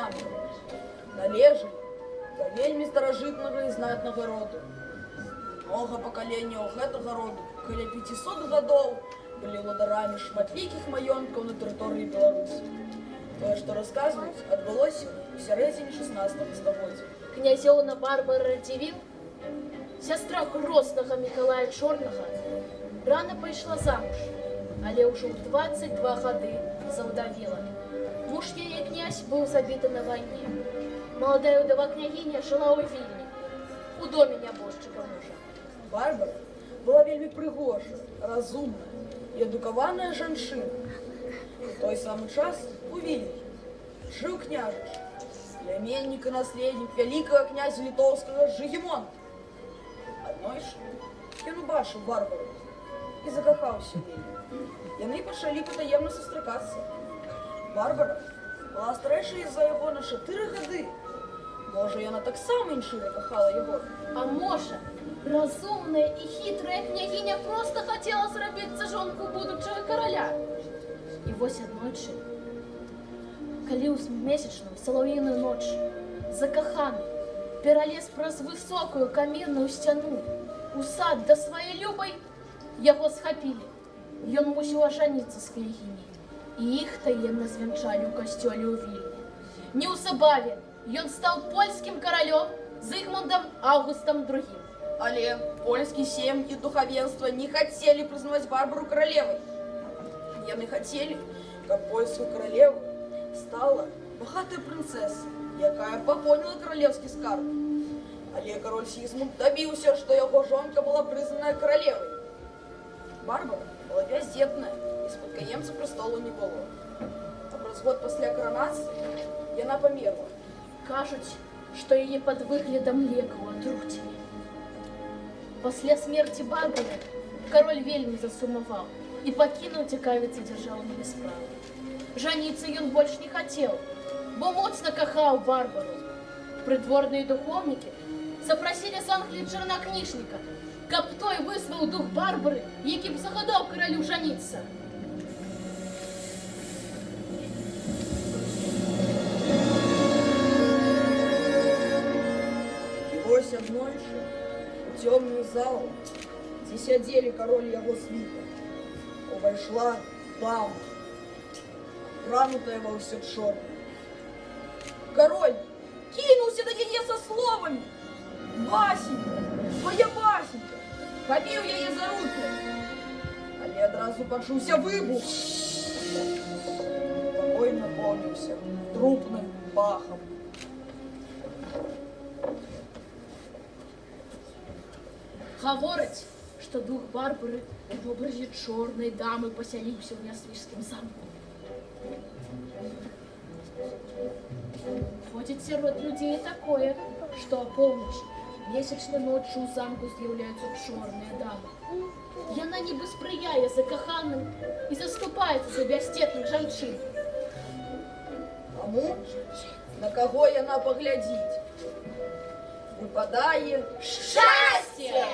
замка. Належали да вельмі старажытнага і знатнага роду. Многа пакаленняў гэтага роду, каля 500 гадоў, былі владарамі шматлікіх маёнткаў на тэрыторыі Беларусі. Тое, што расказваюць, адбылося ў сярэдзіне 16 стагоддзя. Князёўна Барбара Радзівіл, сястра грознага Мікалая Чорнага, рана пайшла замуж, але ўжо ў 22 гады заўдавела. Муж яе князь быў забіты на вайне. Маладая ўдава княгіня жыла ў Вільні, у доме нябожчыка мужа. Барбара была вельмі прыгожая, разумная і адукаваная жанчына. У той самы час у Вільні жыў княжыч, пляменнік і наследнік вялікага князя літоўскага Жыгімонта. Аднойчы ён убачыў Барбару і закахаўся ў яе. Яны пачалі патаемна сустракацца. Барбара была старэйшая за яго на 4 гады. Можа, яна таксама іншыра кахала яго. А можа, разумная і хітрая княгіня проста хацела зрабіцца жонку будучага караля. І вось аднойчы, калі ў месячную салаўіную ноч закаханы пералез праз высокую каменную сцяну у сад да сваёй любай, яго схапілі. Ён мусіў ажаніцца з княгіняй, і іх таемна звянчалі ў касцёле ў Вільні. Неўзабаве ён стаў польскім каралём Зыгмундам Аўгустам II. Але польскі сейм і духавенства не хацелі прызнаваць Барбару каралевай. Яны хацелі, каб польскай каралевай стала багатая прынцэса, якая папоніла каралеўскі скарб. Але кароль Сігізмунд дабіўся, што яго жонка была прызнаная каралевай. Барбара была бяздзетная, і спадкаемца престолу не было. А праз год пасля каранацыі яна памерла. Кажуць, што яе пад выглядам лекаў атруцілі. Пасля смерці Барбары кароль вельмі засумаваў і пакінуў цікавіцца дзяржаўнымі справамі. Жаніцца ён больш не хацеў, бо моцна кахаў Барбару. Прыдворныя духоўнікі запрасілі з Англіі чарнакніжніка, каб той вызваў дух Барбары, які б загадаў каралю жаніцца. І вось аднойчы у цёмную залу, дзе сядзелі кароль і яго світа, увайшла дама, апранутая ва ўсё чорнае. Кароль кінуўся да яе са словамі: «Басенька, моя басенька!» Хапіў яе за руки, але адразу пачуўся выбух. Пакой напоўніўся трупным пахам. Гавораць, што дух Барбары у вобразе чорнай дамы пасяліўся ў нясвіжскім замку. Ходзіць сярод людзей такое, што апоўначы месячнай ноччу ў замку з'яўляюцца чорныя дамы. Яна нібы спрыяе закаханым і заступаецца за бясцетных жанчын. Таму, на каго яна паглядзіць, выпадае Шчасце!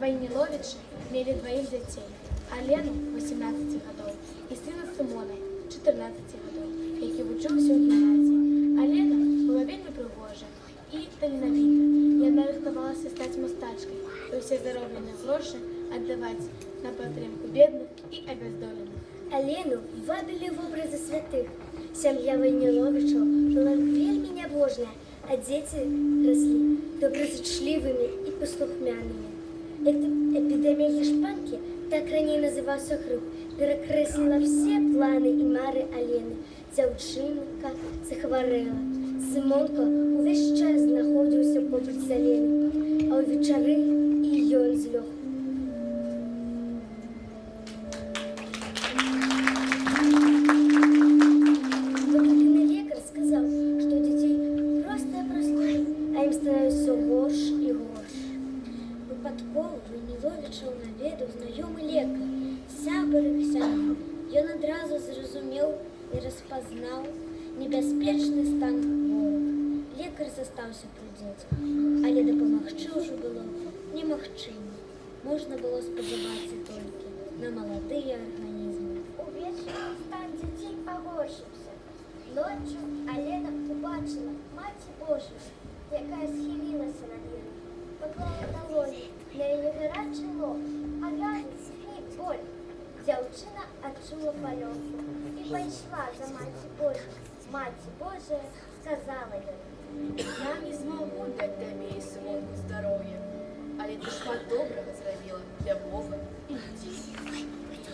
Вайніловічы мелі дваіх дзяцей: Алену 18 гадоў і сына Сымона 14 гадоў, які вучыўся ў гімназіі. Алена была вельмі прыгожая і таленавіта. Яна рыхтавалася стаць мастачкай і ўсе заробленыя грошы аддаваць на падтрымку бедных і абяздоленых. Алену вабілі вобразы святых. Сям'я Вайніловічаў была вельмі нябожная, а дзеці раслі добразычлівымі і паслухмянымі. Эпідэмія гішпанкі, так раней называўся грып, перакрэсліла все планы і мары Алены. Дзяўчынка захварэла. Сымонка ўвесь час знаходзіўся побач з Аленай, а ў вечары і ён злёг. Лекар сказаў, што дзяцей простая прастуда, а ім становіцца ўсё горш і Ён адразу зразумеў і распазнаў небяспечны стан хворых. Лекар застаўся пры дзецях, але дапамагчы ўжо было немагчыма. Можна было спадзявацца толькі на маладыя арганізмы. Увечері стан дзяцей пагоршыўся. Ноччу Алена убачыла Маці Божую, якая схілілася над ёй, паклала далоні на яе гарачы лоб, а раніц і боль. Дзяўчына адчула палёнку і пайшла за Маці Божаю. Маці Божая сказала ёй: Я не змагу даць табе і сынку здароўя, але ты шмат добрага зрабіла для Бога і людзей.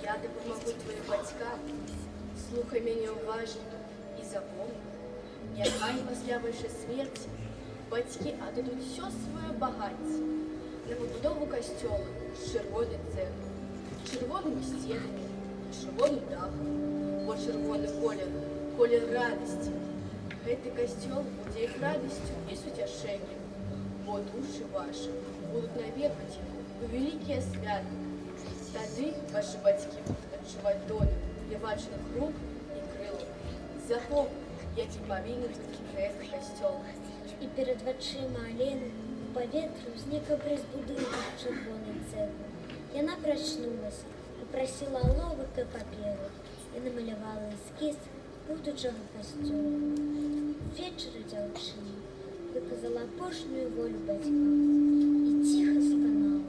Я дапамагу тваім бацькам. Слухай мяне уважна і запомни, няхай пасля вашай смерці бацькі аддадуць усё сваё багацце на пабудову касцёла з чырвонай цэглы, чырвонымі сценамі, чырвоным дахам, бо чырвоны колер радасці. Гэты касцёл будзе іх радасцю і суцяшэннем, бо душы вашы будуць наведваць яго у вялікія святы. Тады вашы бацькі будуць адчуваць долю нябачных рук і крылаў. Запомни, які павінен быць гэты касцёл. І перад вачыма Алены у паветры ўзнік абрыс будынка з чырвонай цэглы. Яна прачнулася, папрасіла аловак і паперу і намалявала эскіз будучага касцёла. Вечары дзяўчына выказала апошнюю волю бацькам і ціха сканала.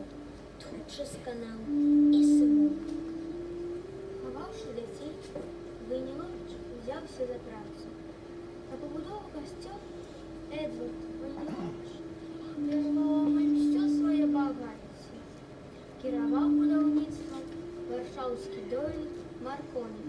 Тут жа сканаў і Сымон. Хаваўшы дзяцей, Войнілович узяўся за працу. На пабудову касцёла Эдвард Войнілович перажываў амаль усё сваё багацце. Кіраваў будаўніцтвам варшаўскі дойлід Марконі.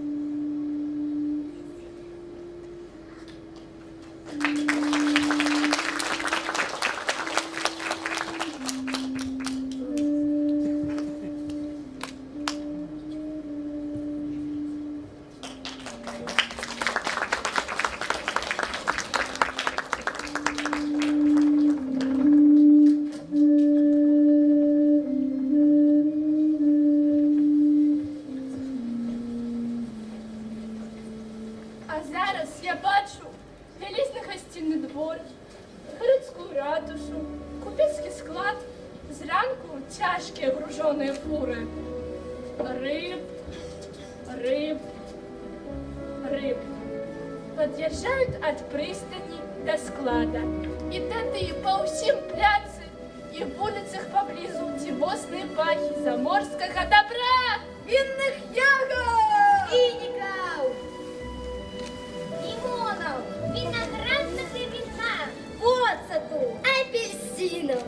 А зараз я бачу вялізны гасцінны двор, гарадскую ратушу, купецкі склад, зранку цяжкія гружоныя фуры. Рыб. Пад'язджаюць ад прыстани да склада. І тады па ўсім пляцы і вуліцах паблізу дзівосныя пахі заморскага добра. Винных ягод! Фінікаў! Лімонаў! Вінаграднага віна! Воцату! Апельсинов!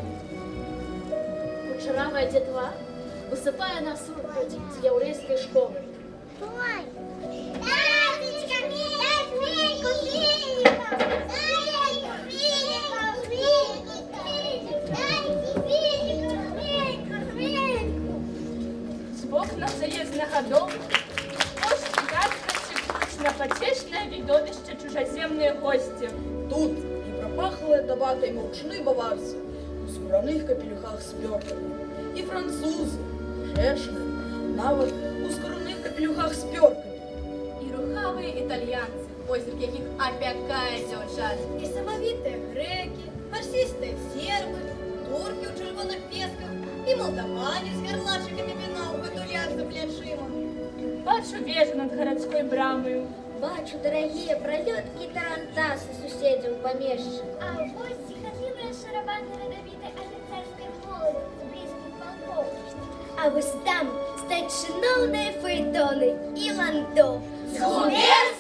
Кучаравая дзятва высыпае на супраць з яўрэйскай школы. Ой! Таточка, дай фінікаў! Фінікаў! Дай фінікаў! З вокна заезднага дому кошты гадкасці на пацешнае відовішча чужаземныя госці. Тут не пропахло табакой мурчны баварцы у скураных капелюхах с перками. И французы, грешны, нават у скураных капелюхах с перками. І рухавыя італьянцы, позірк якіх апякае дзяўчат. І самавітыя греки, фашистые сербы, турки у червоных песках, і молдаване з гарлачиками вина у битулях за плячима. Бачу вежу над гарадской брамою. Бачу дарагія пралёткі тарантасы суседзяў памешчыкаў. А вось ціхатлівыя шарабаны радавітай афіцэрскай моладзі з блізкіх палкоў. А вось там стаць шыноўныя фаэтоны і ландо. Губернская